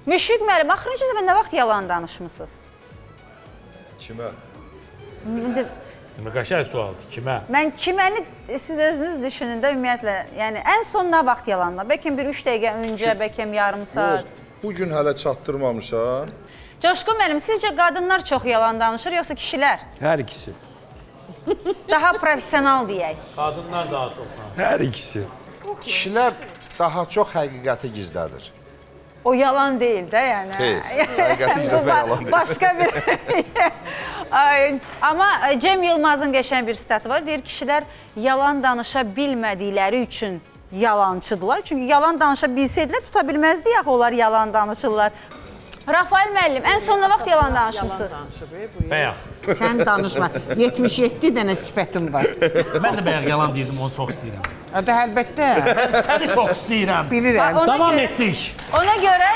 Müşfiq müəllim, axırıncı dəfə nə vaxt yalan danışmısınız? Kimə? Qəşəng sualdır. Kimə? Mən kiməni siz özünüz düşünün də ümumiyyətlə, yəni ən son nə vaxt yalanla? Bəlkə bir 3 dəqiqə öncə, bəlkə yarım saat. Bugün hələ çatdırmamışam. Coşqun müəllim, sizcə qadınlar çox yalan danışır, yoxsa kişilər? Hər ikisi. Daha professional deyək. Qadınlar daha çox. Hər ikisi. Kişilər daha çox həqiqəti gizlədir. O yalan deyil də, yəni. Xeyr, həqiqəti gizlətmək yalan deyil. Başqa bir... Ay, amma Cem Yılmazın qəşəng bir statı var. Deyir, kişilər yalan danışa bilmədikləri üçün yalancıdırlar. Çünki yalan danışa bilsəydilər, tuta bilməzdi yaxı onlar yalan danışırlar. Rafael müəllim, ən son nə vaxt yalan danışmışsınız? Bəyək. Sən danışma. 77 dənə sifətim var. Mən də bəyək yalan deyirdim, onu çox istəyirəm. Hadi əlbəttə. Səni çox istəyirəm. Bilirəm. Ona Davam görə- etdik. Ona görə